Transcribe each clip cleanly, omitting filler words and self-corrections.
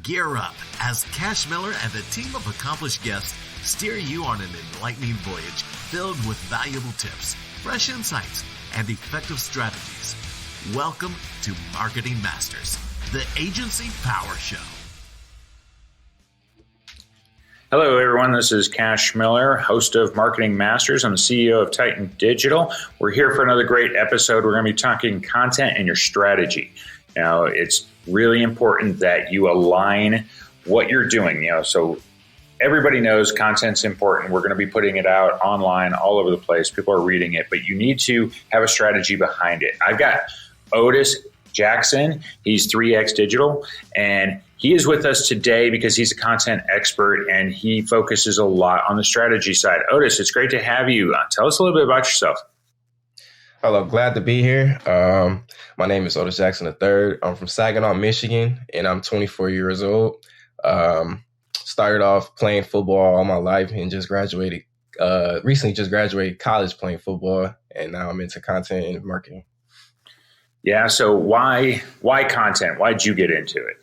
Gear up as Cash Miller and a team of accomplished guests steer you on an enlightening voyage filled with valuable tips, fresh insights, and effective strategies. Welcome to Marketing Masters, the Agency Power Show. Hello, everyone. This is Cash Miller, host of Marketing Masters. I'm the CEO of Titan Digital. We're here for another great episode. We're going to be talking content and your strategy. Now, it's really important that you align what you're doing. So everybody knows content's important. We're going to be putting it out online all over the place. People are reading it, but you need to have a strategy behind it. I've got Otis Jackson. He's 3X Digital, and he is with us today because he's a content expert and he focuses a lot on the strategy side. Otis, it's great to have you. Tell us a little bit about yourself. Hello, glad to be here. My name is Otis Jackson III. I'm from Saginaw, Michigan, and I'm 24 years old. Started off playing football all my life and just graduated. Recently just graduated college playing football, and now I'm into content and marketing. Yeah, so why content? Why'd you get into it?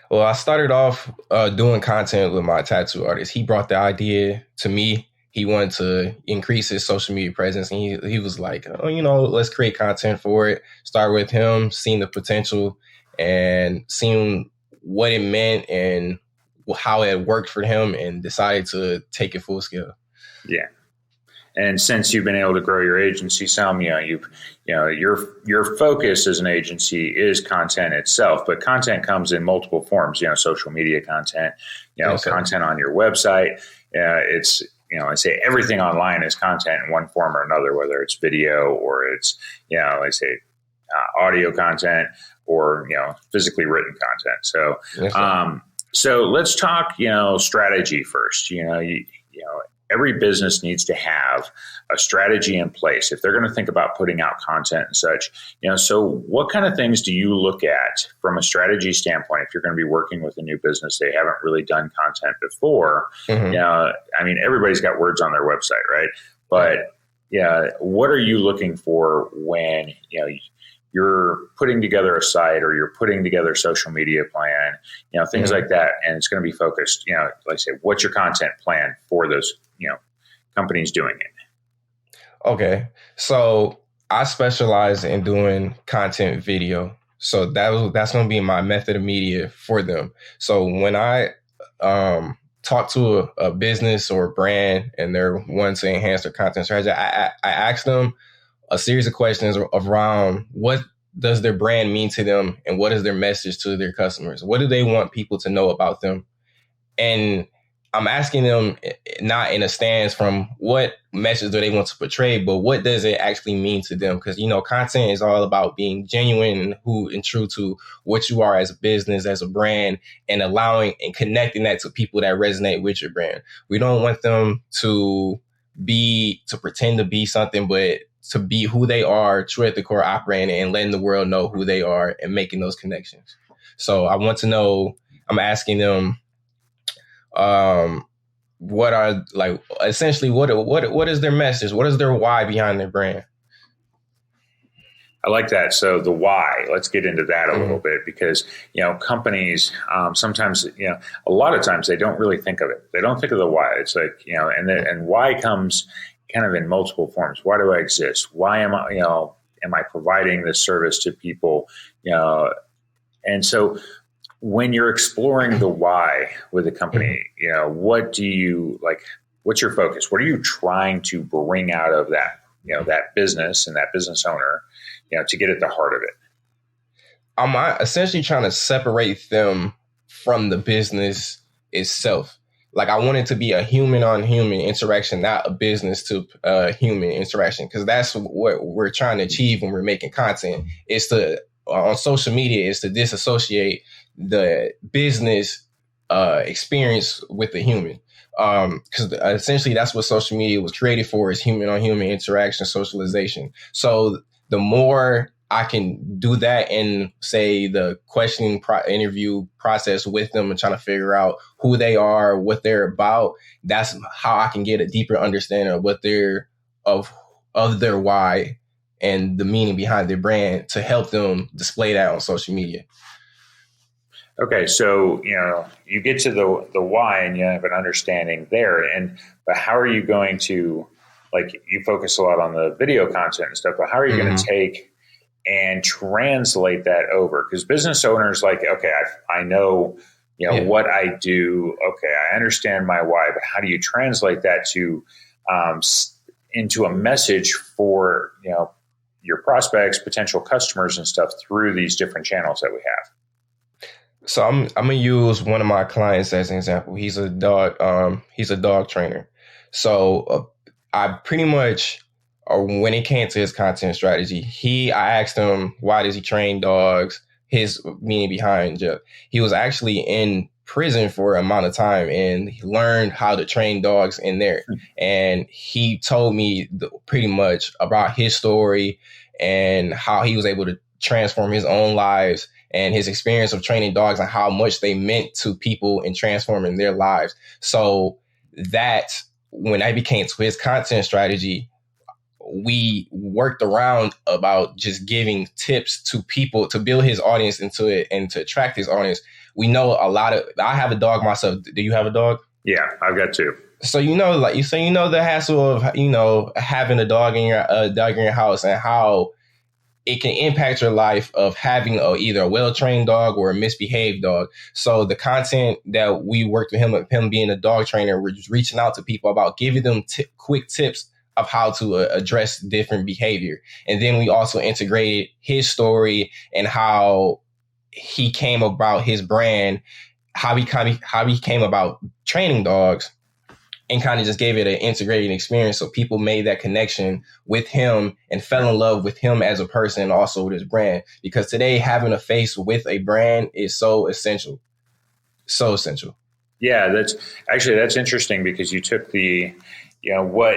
Well, I started off doing content with my tattoo artist. He brought the idea to me. He wanted to increase his social media presence, and he was like, let's create content for it. Start with him, seeing the potential and seeing what it meant and how it worked for him, and decided to take it full scale. Yeah. And since you've been able to grow your agency some, your focus as an agency is content itself, but content comes in multiple forms. Social media content, content on your website. I say everything online is content in one form or another, whether it's video or it's audio content or physically written content. So let's talk strategy first. Every business needs to have a strategy in place if they're going to think about putting out content and such. So what kind of things do you look at from a strategy standpoint if you're going to be working with a new business they haven't really done content before? Mm-hmm. Everybody's got words on their website, right? But what are you looking for when you're putting together a site or you're putting together a social media plan, things like that, and it's going to be focused, like I say, what's your content plan for those, companies doing it? Okay. So I specialize in doing content video. So that's going to be my method of media for them. So when I talk to a business or a brand and they're wanting to enhance their content strategy, I ask them a series of questions around what does their brand mean to them and what is their message to their customers? What do they want people to know about them? And I'm asking them not in a stance from what message do they want to portray, but what does it actually mean to them? Because, content is all about being genuine and true to what you are as a business, as a brand, and allowing and connecting that to people that resonate with your brand. We don't want them to pretend to be something, but to be who they are, true at the core, operating and letting the world know who they are and making those connections. So I want to know, I'm asking them, what are essentially what is their message? What is their why behind their brand? I like that. So the why, let's get into that a little bit, because, companies, sometimes, a lot of times they don't really think of it. They don't think of the why. It's like, and why comes kind of in multiple forms. Why do I exist? Why am I providing this service to people? And so when you're exploring the why with a company, what do you like? What's your focus? What are you trying to bring out of that, that business and that business owner, to get at the heart of it? I'm essentially trying to separate them from the business itself. Like, I want it to be a human on human interaction, not a business to human interaction, because that's what we're trying to achieve when we're making content. Is to on social media is to disassociate the business experience with the human, because essentially that's what social media was created for, is human on human interaction, socialization. So the more I can do that in, say, the questioning interview process with them and trying to figure out who they are, what they're about, that's how I can get a deeper understanding of what they're of their why and the meaning behind their brand, to help them display that on social media. Okay, so you get to the why and you have an understanding there, but how are you going to, like, you focus a lot on the video content and stuff, but how are you going to take and translate that over? Because business owners, like, okay, I know what I do. Okay, I understand my why, but how do you translate that to into a message for your prospects, potential customers, and stuff through these different channels that we have? So I'm gonna use one of my clients as an example. He's a dog trainer. So I pretty much, when it came to his content strategy, I asked him, why does he train dogs? His meaning behind it. He was actually in prison for an amount of time, and he learned how to train dogs in there. And he told me pretty much about his story and how he was able to transform his own lives and his experience of training dogs and how much they meant to people and transforming their lives. So that, when I became to his content strategy, we worked around about just giving tips to people to build his audience into it and to attract his audience. We know I have a dog myself. Do you have a dog? Yeah, I've got two. So, the hassle of, having a dog in your house and how it can impact your life of having either a well-trained dog or a misbehaved dog. So the content that we worked with him being a dog trainer, we're just reaching out to people about giving them quick tips of how to address different behavior. And then we also integrated his story and how he came about his brand, how he came about training dogs, and kind of just gave it an integrated experience. So people made that connection with him and fell in love with him as a person and also with his brand. Because today, having a face with a brand is so essential. So essential. Yeah, that's interesting, because you took the, what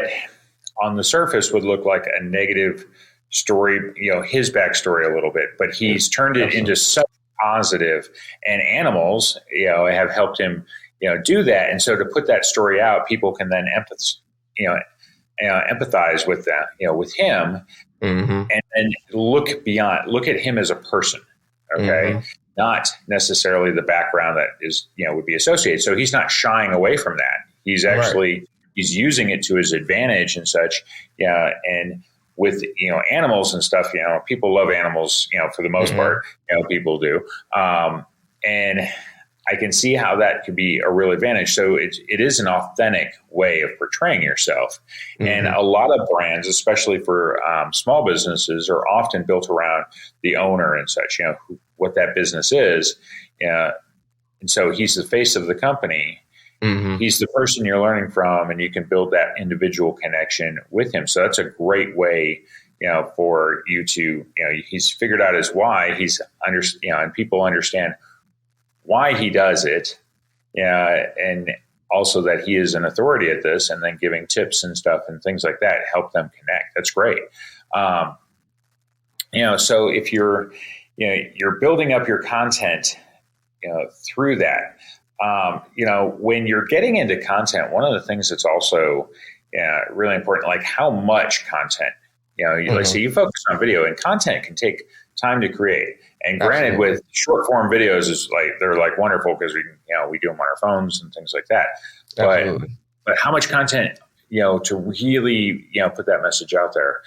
on the surface would look like a negative story, his backstory a little bit, but he's turned it into so positive, and animals, have helped him do that. And so to put that story out, people can then empathize with that, with him, and then look at him as a person. Okay. Not necessarily the background that is, would be associated. So he's not shying away from that. He's actually, he's using it to his advantage and such. Yeah. And with, animals and stuff, people love animals, for the most part, people do. And I can see how that could be a real advantage. So it is an authentic way of portraying yourself. And a lot of brands, especially for small businesses, are often built around the owner and such, what that business is. And so he's the face of the company. He's the person you're learning from, and you can build that individual connection with him. So that's a great way, for you to, he's figured out his why. He's and people understand why he does it, and also that he is an authority at this, and then giving tips and stuff and things like that help them connect. That's great. So if you're building up your content, through that, when you're getting into content, one of the things that's also really important, like how much content, like, so you focus on video, and content can take time to create. And granted, Absolutely. with short form videos, they're wonderful because we we do them on our phones and things like that. But how much content, to really, put that message out there,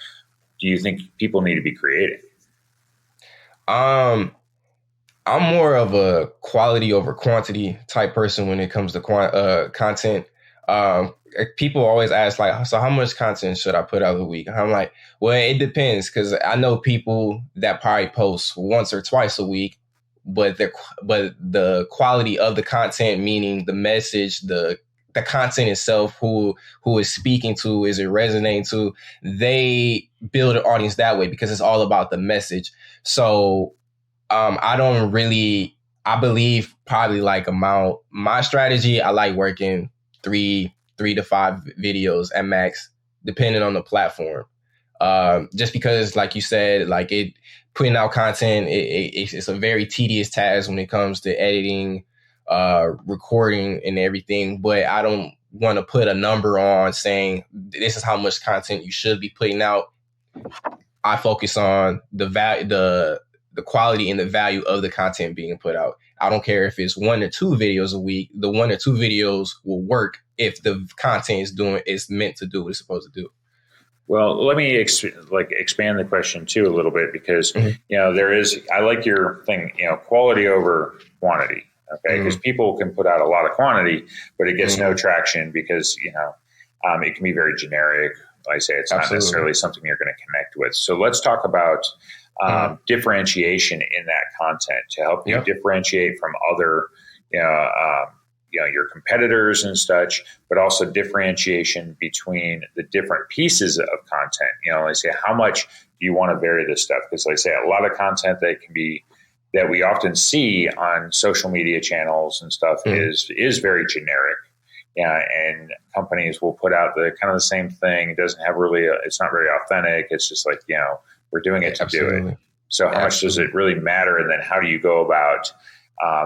do you think people need to be creating? I'm more of a quality over quantity type person when it comes to content. People always ask, so how much content should I put out a week? I'm like, well, it depends, because I know people that probably post once or twice a week, but the quality of the content, meaning the message, the content itself, who is speaking to, is it resonating to, they build an audience that way because it's all about the message. So I believe probably my strategy, I like working three to 5 videos at max, depending on the platform. Just because, like you said, putting out content, it's a very tedious task when it comes to editing, recording and everything. But I don't want to put a number on saying this is how much content you should be putting out. I focus on the the quality and the value of the content being put out. I don't care if it's 1 or 2 videos a week. The 1 or 2 videos will work if the content is meant to do what it's supposed to do. Well, let me expand the question too a little bit, because I like your thing, quality over quantity. Okay, because people can put out a lot of quantity, but it gets no traction because it can be very generic. Like I say, it's not necessarily something you're going to connect with. So let's talk about differentiation in that content to help you differentiate from other, your competitors and such, but also differentiation between the different pieces of content. Like I say, how much do you want to vary this stuff? Because like I say, a lot of content that we often see on social media channels and stuff is very generic. Yeah, and companies will put out the kind of the same thing. It doesn't have it's not very authentic. It's just like, we're doing it to do it. So how much does it really matter? And then how do you go about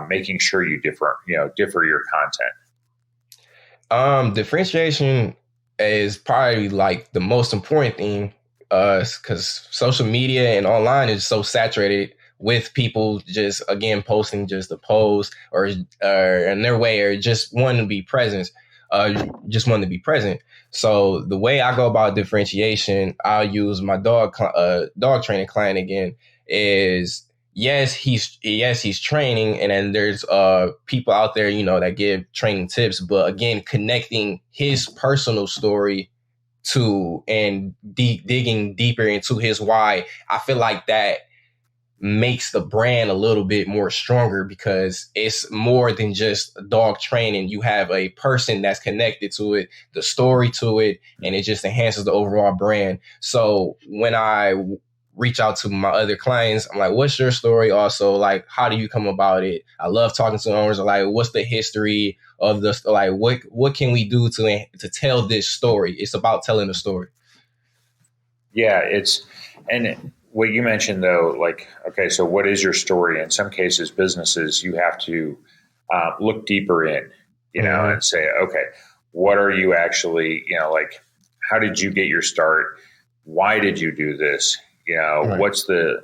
making sure you differ your content? Differentiation is probably like the most important thing, because social media and online is so saturated with people just, again, posting just a pose or in their way, or just wanting to be present. So the way I go about differentiation, I'll use my dog training client again, is yes, he's training, and then there's people out there, that give training tips, but again, connecting his personal story to and digging deeper into his why, I feel like that makes the brand a little bit more stronger, because it's more than just dog training. You have a person that's connected to it, the story to it, and it just enhances the overall brand. So when I reach out to my other clients, I'm like, what's your story? Also, like, how do you come about it? I love talking to owners. Like, what's the history of this? Like, what can we do to tell this story? It's about telling the story. Yeah, and what you mentioned though, like, okay, so what is your story? In some cases, businesses, you have to look deeper in, and say, okay, what are you actually, like, how did you get your start? Why did you do this? What's the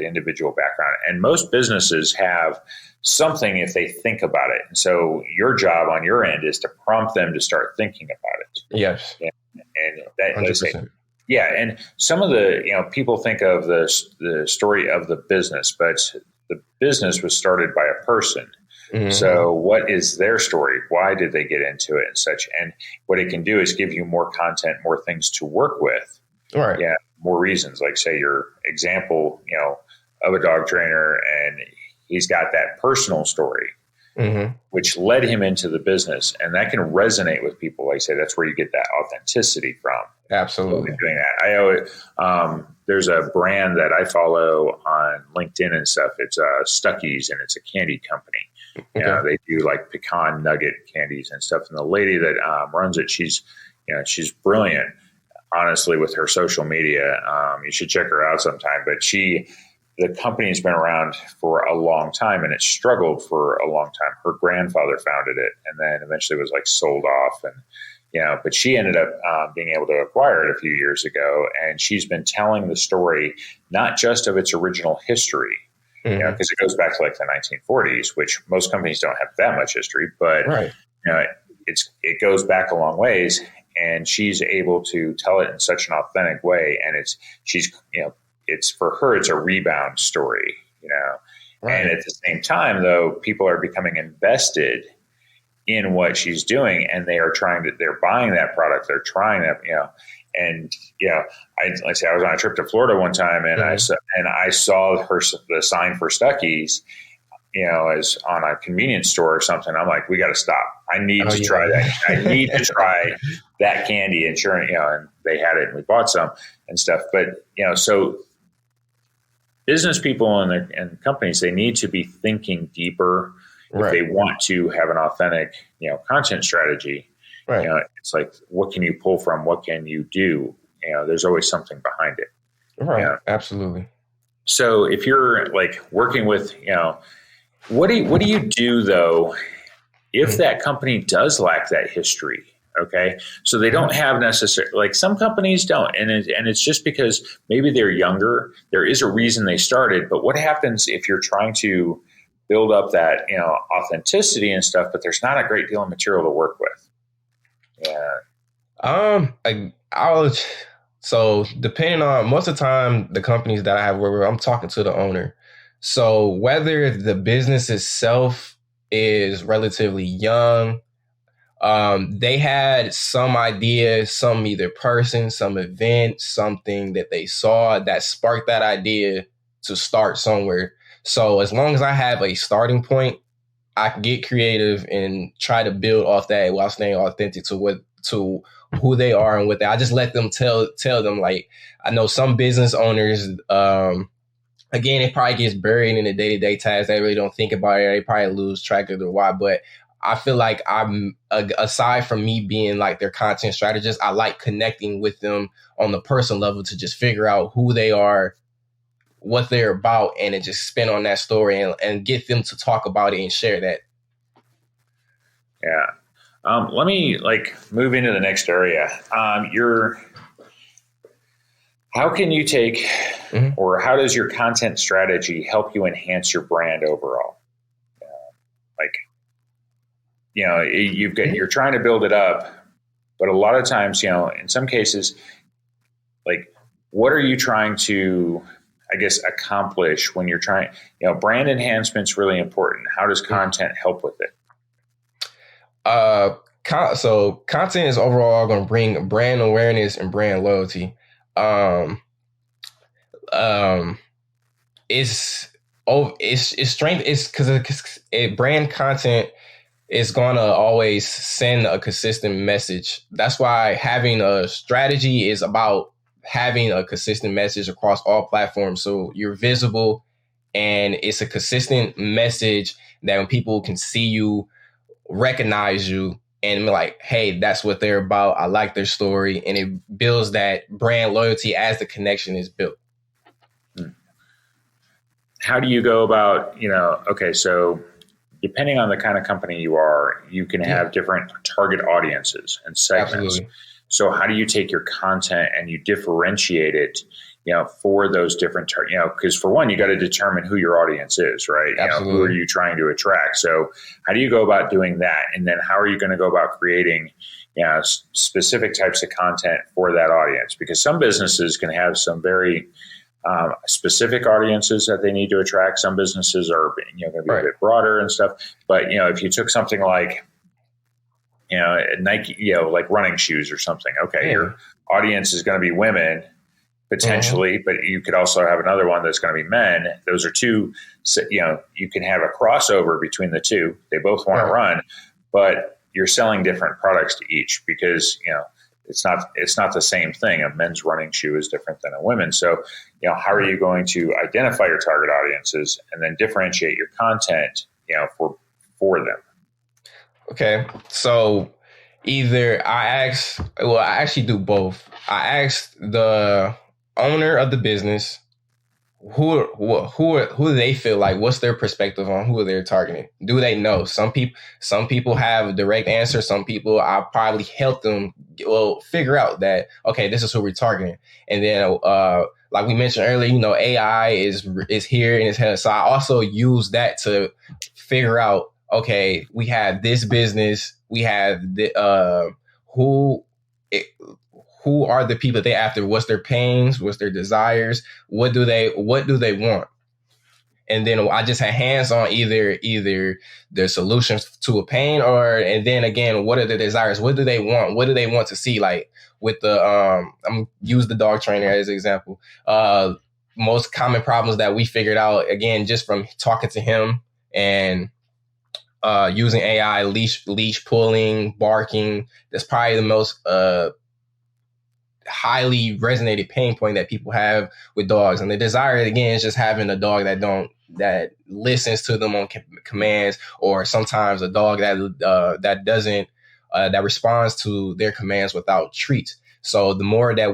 individual background? And most businesses have something if they think about it. And so your job on your end is to prompt them to start thinking about it. Yes. And that, 100%. Yeah, and some of the people think of the story of the business, but the business was started by a person. Mm-hmm. So what is their story? Why did they get into it and such? And what it can do is give you more content, more things to work with. All right. Yeah, more reasons. Like say your example, of a dog trainer, and he's got that personal story, which led him into the business, and that can resonate with people. Like I say, that's where you get that authenticity from. Absolutely. Doing that. I owe it. There's a brand that I follow on LinkedIn and stuff. It's Stuckey's, and it's a candy company. Okay. They do like pecan nugget candies and stuff. And the lady that runs it, she's brilliant, honestly, with her social media. You should check her out sometime. But the company has been around for a long time, and it struggled for a long time. Her grandfather founded it, and then eventually was like sold off. And but she ended up being able to acquire it a few years ago, and she's been telling the story not just of its original history, because it goes back to like the 1940s, which most companies don't have that much history, but right. It goes back a long ways, and she's able to tell it in such an authentic way, and it's for her, it's a rebound story, right. And at the same time, though, people are becoming invested in what she's doing, and they're buying that product, they're trying that, and I was on a trip to Florida one time, and I saw the sign for Stuckey's, as on a convenience store or something. I'm like, we got to stop. I need to try that. I need to try that candy. And sure, and they had it, and we bought some and stuff. But so business people and companies, they need to be thinking deeper. Right. If they want to have an authentic, content strategy, right. It's like, what can you pull from? What can you do? There's always something behind it. Right. Absolutely. So if you're like working with, what do you do though, if that company does lack that history? Okay. So they don't have necessarily, like some companies don't. And it's just because maybe they're younger. There is a reason they started. But what happens if you're trying to build up that, authenticity and stuff, but there's not a great deal of material to work with? Yeah. So depending on, most of the time, the companies that I have worked with, I'm talking to the owner. So whether the business itself is relatively young, they had some idea, some either person, some event, something that they saw that sparked that idea to start somewhere. So as long as I have a starting point, I can get creative and try to build off that while staying authentic to who they are and what they. I just let them tell them. Like, I know some business owners, again, it probably gets buried in the day-to-day tasks. They really don't think about it. They probably lose track of the why. But I feel like I'm, aside from me being like their content strategist, I like connecting with them on the personal level to just figure out who they are, what they're about, and then just spin on that story and get them to talk about it and share that. Yeah. Let me move into the next area. How can you take, or how does your content strategy help you enhance your brand overall? You're trying to build it up, but a lot of times, in some cases, what are you trying to, I guess, accomplish when you're trying, brand enhancement's really important. How does content help with it? So content is overall going to bring brand awareness and brand loyalty. It's strength. It's because brand content is going to always send a consistent message. That's why having a strategy is about having a consistent message across all platforms. So you're visible and it's a consistent message that when people can see you, recognize you, and be like, hey, that's what they're about. I like their story. And it builds that brand loyalty as the connection is built. How do you go about, so depending on the kind of company you are, you can have different target audiences and segments. Absolutely. So how do you take your content and you differentiate it, for those different, because for one, you got to determine who your audience is, right? Absolutely. Who are you trying to attract? So how do you go about doing that? And then how are you going to go about creating, specific types of content for that audience? Because some businesses can have some very specific audiences that they need to attract. Some businesses are, going to be a bit broader and stuff. But, if you took something like, Nike, like running shoes or something, okay, your audience is going to be women potentially, but you could also have another one that's going to be men. Those are two, you can have a crossover between the two. They both want to run, but you're selling different products to each because, it's not the same thing. A men's running shoe is different than a women's. So, how are you going to identify your target audiences and then differentiate your content, for them? Okay. So either I actually do both. I ask the owner of the business who do they feel like, what's their perspective on who they're targeting? Do they know? Some people have a direct answer. Some people, I'll probably help them figure out that, okay, this is who we're targeting. And then, like we mentioned earlier, AI is here in its head. So I also use that to figure out, okay, we have this business, we have who are the people they after? What's their pains? What's their desires? What do they want? And then I just had hands on either their solutions to a pain and then again, what are the desires? What do they want? What do they want to see? Like with the, I'm use the dog trainer as an example. Most common problems that we figured out, again, just from talking to him and using AI, leash pulling, barking. That's probably the most, highly resonated pain point that people have with dogs. And the desire, again, is just having a dog that listens to them on commands, or sometimes a dog that doesn't that responds to their commands without treats. So the more that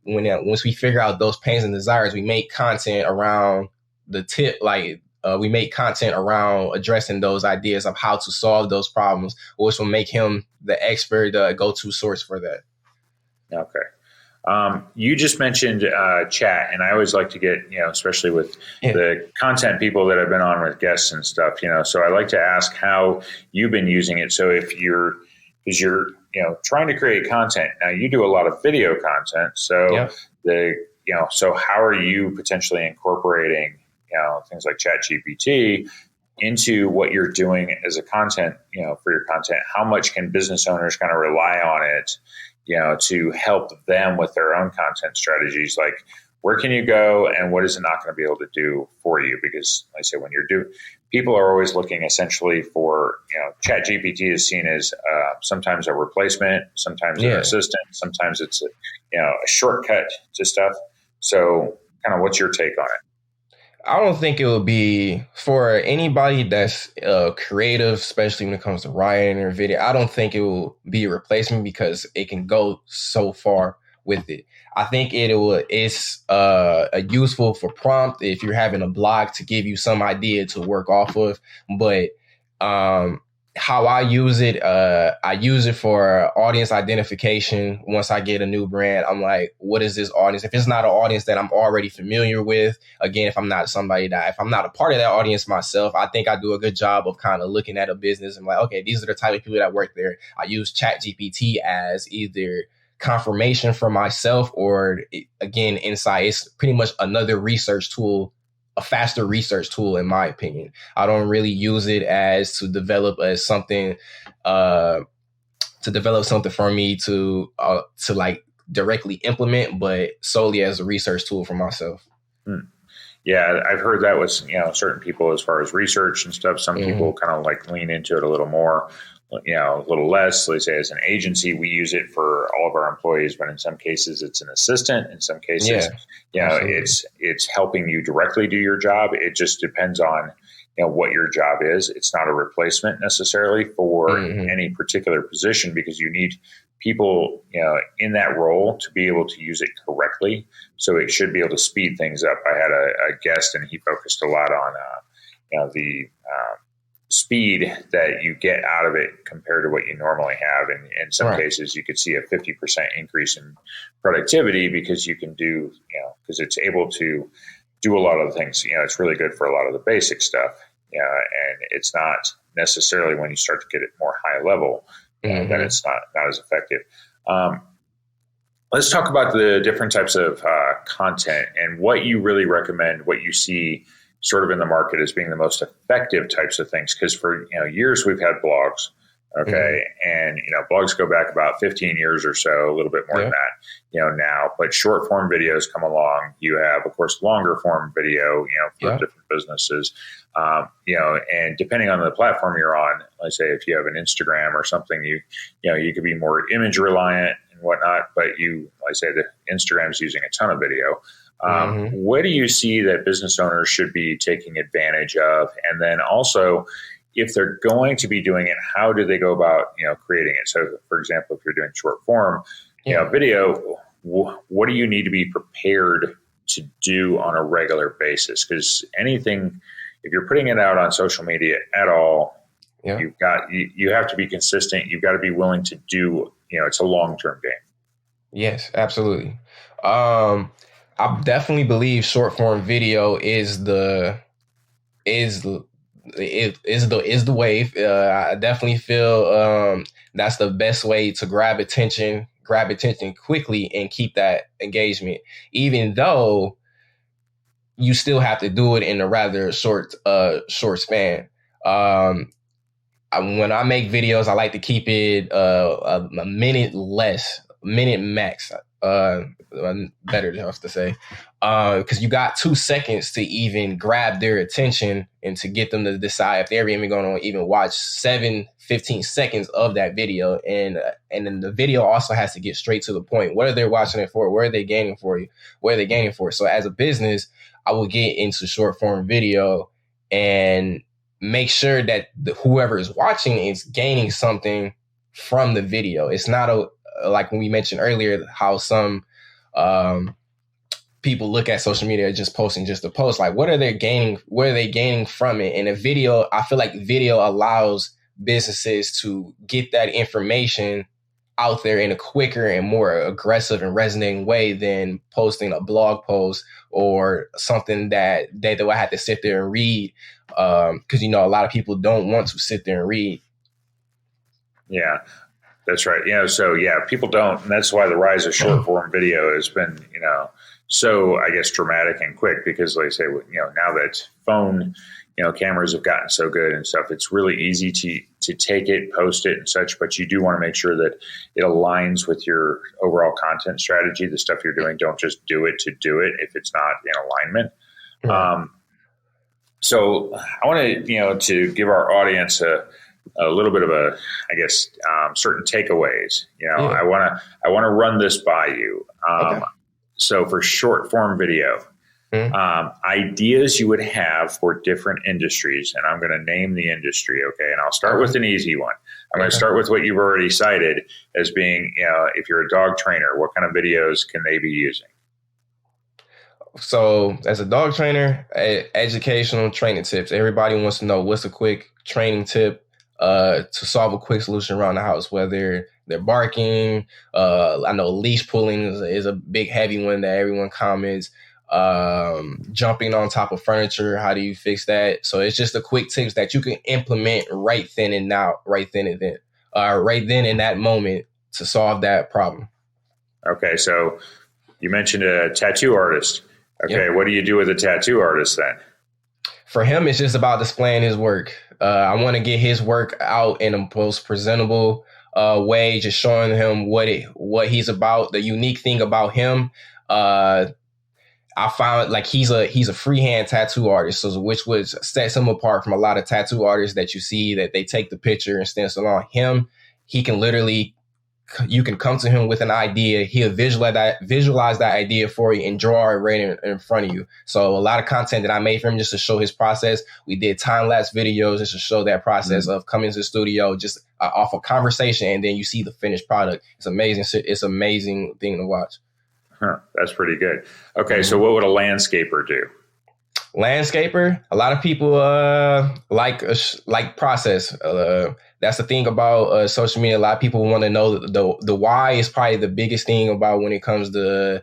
once we figure out those pains and desires, we make content around the tip, like we make content around addressing those ideas of how to solve those problems, which will make him the expert, go-to source for that. Okay. You just mentioned chat, and I always like to get, especially with the content people that have been on with guests and stuff, so I like to ask how you've been using it. So because you're trying to create content, now you do a lot of video content. So so how are you potentially incorporating, things like ChatGPT into what you're doing as a content, for your content? How much can business owners kind of rely on it, to help them with their own content strategies? Like, where can you go and what is it not going to be able to do for you? Because like I say, when people are always looking essentially for, ChatGPT is seen as sometimes a replacement, sometimes an assistant, sometimes it's a shortcut to stuff. So kind of what's your take on it? I don't think it will be for anybody that's creative, especially when it comes to writing or video. I don't think it will be a replacement because it can go so far with it. I think it's useful for prompt if you're having a blog to give you some idea to work off of. But how I use it for audience identification. Once I get a new brand, I'm like, what is this audience? If it's not an audience that I'm already familiar with, again, if I'm not a part of that audience myself, I think I do a good job of kind of looking at a business and like, okay, these are the type of people that work there. I use ChatGPT as either confirmation for myself or, again, insight. It's pretty much another research tool, a faster research tool, in my opinion. I don't really use it as to develop as something, for me to like directly implement, but solely as a research tool for myself. Yeah, I've heard that with, certain people as far as research and stuff. Some people kind of like lean into it a little more, a little less. Let's say as an agency, we use it for all of our employees, but in some cases it's an assistant. In some cases, it's helping you directly do your job. It just depends on, what your job is. It's not a replacement necessarily for any particular position, because you need people, in that role to be able to use it correctly. So it should be able to speed things up. I had a guest and he focused a lot on, the speed that you get out of it compared to what you normally have. And in some cases, you could see a 50% increase in productivity because you can do, because it's able to do a lot of the things. It's really good for a lot of the basic stuff. And it's not necessarily when you start to get it more high level that it's not as effective. Let's talk about the different types of content and what you really recommend, what you see sort of in the market as being the most effective types of things. Because for years we've had blogs, and blogs go back about 15 years or so, a little bit more than that, now. But short form videos come along. You have, of course, longer form video, for different businesses, and depending on the platform you're on. Let's say if you have an Instagram or something, you could be more image reliant and whatnot. But like I say, the Instagram's using a ton of video. What do you see that business owners should be taking advantage of? And then also, if they're going to be doing it, how do they go about, creating it? So, for example, if you're doing short form, video, what do you need to be prepared to do on a regular basis? Because anything, if you're putting it out on social media at all, you have to be consistent. You've got to be willing to do, it's a long-term game. Yes, absolutely. I definitely believe short form video is the wave. I definitely feel that's the best way to grab attention quickly and keep that engagement, even though you still have to do it in a rather short span. When I make videos, I like to keep it a minute max. Better enough to say, because you got 2 seconds to even grab their attention and to get them to decide if they're even going to even watch 15 seconds of that video. And then the video also has to get straight to the point. What are they watching it for? Where are they gaining for you? Where are they gaining for? So as a business, I will get into short form video and make sure that whoever is watching is gaining something from the video. It's not like when we mentioned earlier, how some people look at social media as just posting just to post. Like, what are they gaining from it? And a video, I feel like video allows businesses to get that information out there in a quicker and more aggressive and resonating way than posting a blog post or something that they will have to sit there and read. Because, you know, a lot of people don't want to sit there and read. Yeah, that's right. You know, so yeah, people don't, and that's why the rise of short form video has been, you know, so I guess dramatic and quick, because like I say, you know, now that phone, you know, cameras have gotten so good and stuff, it's really easy to take it, post it and such, but you do want to make sure that it aligns with your overall content strategy, the stuff you're doing. Don't just do it to do it if it's not in alignment. Right. So I want to, you know, to give our audience a little bit of a, I guess, certain takeaways. You know, I want to run this by you. Okay. So for short form video, ideas you would have for different industries, and I'm going to name the industry, okay? And I'll start with an easy one. I'm going to start with what you've already cited as being, you know, if you're a dog trainer, what kind of videos can they be using? So as a dog trainer, educational training tips. Everybody wants to know what's a quick training tip to solve a quick solution around the house, whether they're barking. I know leash pulling is a big heavy one that everyone comments. Jumping on top of furniture, how do you fix that? So it's just the quick tips that you can implement right then and now, right then and in that moment to solve that problem. Okay, so you mentioned a tattoo artist. Okay, What do you do with a tattoo artist then? For him, it's just about displaying his work. I want to get his work out in a most presentable way, just showing him what he's about. The unique thing about him, I found like he's a freehand tattoo artist, so which would set him apart from a lot of tattoo artists that you see that they take the picture and stencil on. Him, he can literally, you can come to him with an idea, he'll visualize that idea for you and draw it right in front of you. So a lot of content that I made for him just to show his process. We did time-lapse videos just to show that process of coming to the studio, just off a conversation, and then you see the finished product. It's amazing. It's an amazing thing to watch. That's pretty good. Okay, so what would a landscaper do? Landscaper, a lot of people like process. That's the thing about social media. A lot of people want to know the why is probably the biggest thing about when it comes to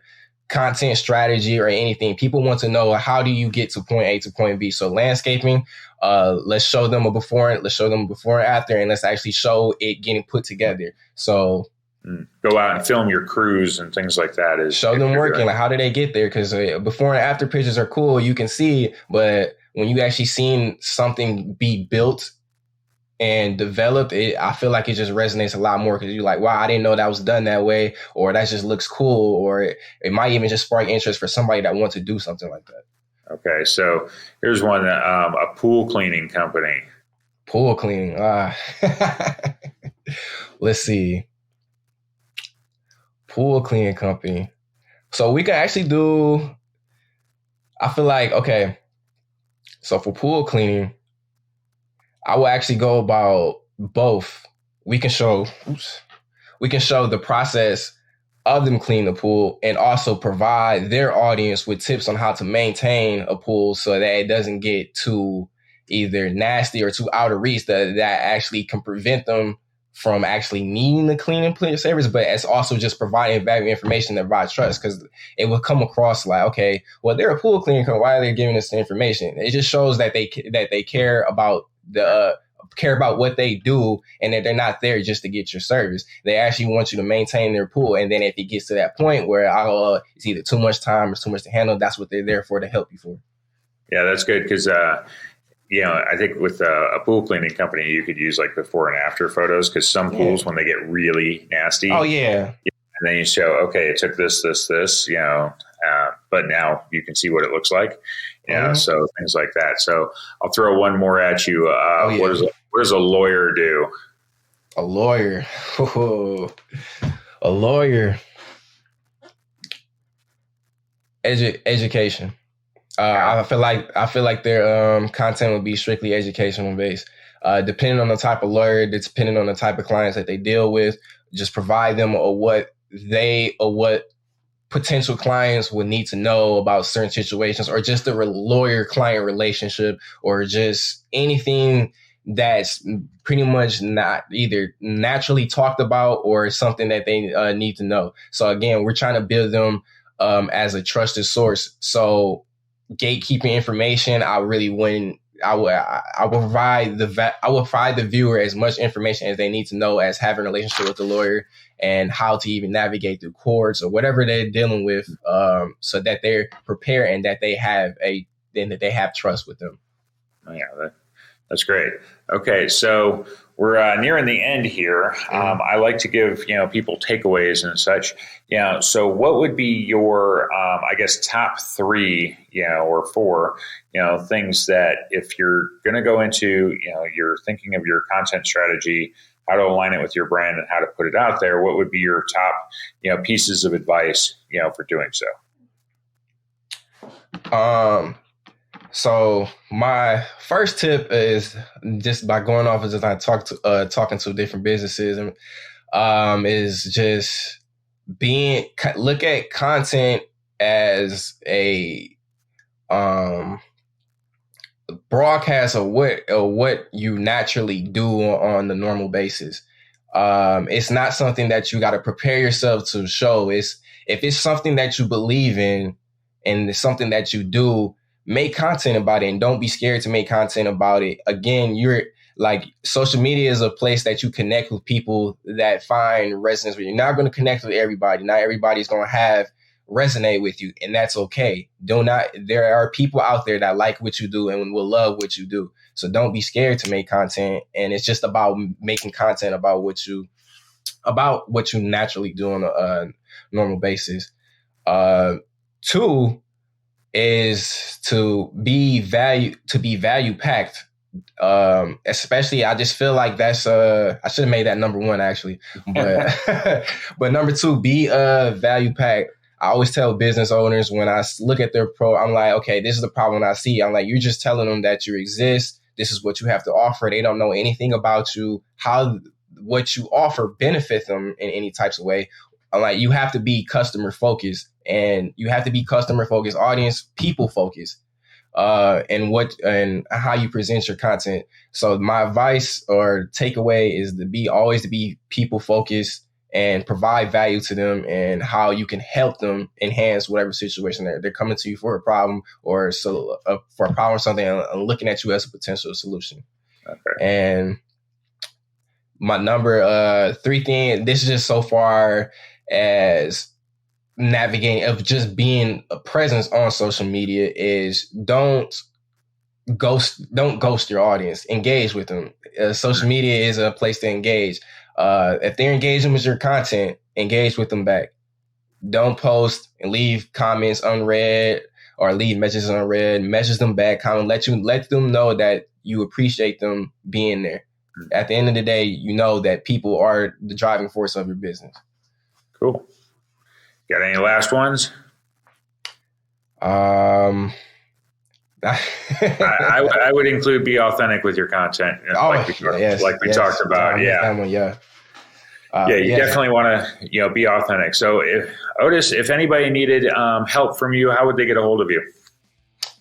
content strategy or anything. People want to know, how do you get to point A to point B? So landscaping, let's show them a before and after, and let's actually show it getting put together. So go out and film your crews and things like that. Show them working. Like, how did they get there? Because before and after pictures are cool, you can see, but when you actually seen something be built and developed, I feel like it just resonates a lot more, because you're like, wow, I didn't know that was done that way, or that just looks cool, or it might even just spark interest for somebody that wants to do something like that. Okay, so here's one, a pool cleaning company. Pool cleaning. Let's see. Pool cleaning company. So we could actually do, I feel like, okay, so for pool cleaning, I will actually go about both. We can show the process of them cleaning the pool, and also provide their audience with tips on how to maintain a pool so that it doesn't get too either nasty or too out of reach, that actually can prevent them from actually needing the cleaning service, but it's also just providing valuable information that provides trust, because it will come across like, okay, well, they're a pool cleaning company, why are they giving us the information? It just shows that they care about what they do, and that they're not there just to get your service. They actually want you to maintain their pool, and then if it gets to that point where it's either too much time or too much to handle, that's what they're there for, to help you for. Yeah, that's good, because I think with a pool cleaning company, you could use like before and after photos, because some pools, when they get really nasty. Oh, yeah. And then you show, okay, it took this, but now you can see what it looks like. So things like that. So I'll throw one more at you. What does a lawyer do? A lawyer. A lawyer. Education. I feel like their content would be strictly educational based. Depending on the type of lawyer, depending on the type of clients that they deal with, just provide them what potential clients would need to know about certain situations, or just the lawyer-client relationship, or just anything that's pretty much not either naturally talked about or something that they need to know. So again, we're trying to build them as a trusted source. So gatekeeping information, I really wouldn't. I will provide the viewer as much information as they need to know, as having a relationship with the lawyer and how to even navigate through courts or whatever they're dealing with, so that they're prepared and that they have trust with them. Yeah, that's great. Okay, so we're nearing the end here. I like to give people takeaways and such. So what would be your I guess top 3 or 4 things that, if you're going to go into you're thinking of your content strategy, how to align it with your brand and how to put it out there, what would be your top pieces of advice for doing so? So my first tip is, just by going off as I talking to different businesses, and is just look at content as a broadcast of what you naturally do on the normal basis. It's not something that you got to prepare yourself to show. If it's something that you believe in and it's something that you do, make content about it, and don't be scared to make content about it. Again, social media is a place that you connect with people that find resonance with you. You're not going to connect with everybody. Not everybody's going to resonate with you, and that's okay. There are people out there that like what you do and will love what you do. So don't be scared to make content. And it's just about making content about what you naturally do on a normal basis. 2 is to be value packed. Especially, I just feel like that's I should have made that number 1 actually, but but number 2, be value packed. I always tell business owners, when I look at their I'm like, okay, this is the problem I see. I'm like, you're just telling them that you exist. This is what you have to offer. They don't know anything about you, how what you offer benefit them in any types of way. I'm like, you have to be customer focused, and you have to be customer focused, audience, people focused, and how you present your content. So my advice or takeaway is always to be people focused and provide value to them, and how you can help them enhance whatever situation they're coming to you for a problem, or for a problem or something, and looking at you as a potential solution. Okay. And my number 3 thing, this is just so far as navigating of just being a presence on social media, is don't ghost your audience. Engage with them. Social media is a place to engage. If they're engaging with your content, engage with them back. Don't post and leave comments unread or leave messages unread. Message them back. Comment. Let them know that you appreciate them being there. At the end of the day, you know that people are the driving force of your business. Cool. Got any last ones? I would include be authentic with your content, like we talked about. You definitely want to be authentic. So, Otis, if anybody needed help from you, how would they get a hold of you?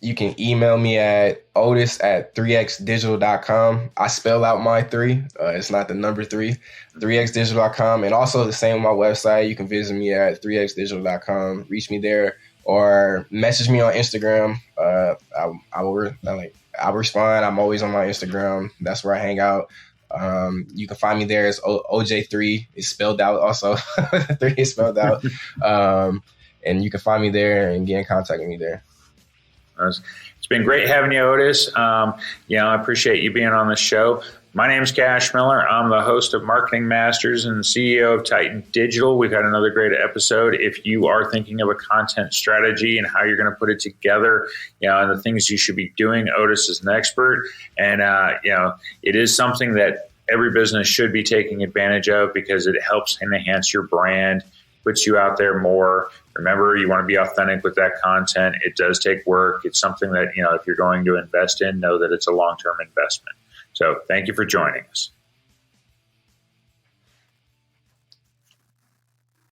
You can email me at otis@3xdigital.com. I spell out my 3. It's not the number 3. 3xdigital.com. And also the same on my website. You can visit me at 3xdigital.com. Reach me there, or message me on Instagram. I'll respond. I'm always on my Instagram. That's where I hang out. You can find me there as OJ3. It's spelled out also. 3 is spelled out. And you can find me there and get in contact with me there. It's been great having you, Otis. I appreciate you being on the show. My name is Cash Miller. I'm the host of Marketing Masters and CEO of Titan Digital. We've had another great episode. If you are thinking of a content strategy and how you're going to put it together, and the things you should be doing, Otis is an expert. And, it is something that every business should be taking advantage of, because it helps enhance your brand, puts you out there more. Remember, you want to be authentic with that content. It does take work. It's something that, if you're going to invest in, know that it's a long-term investment. So thank you for joining us.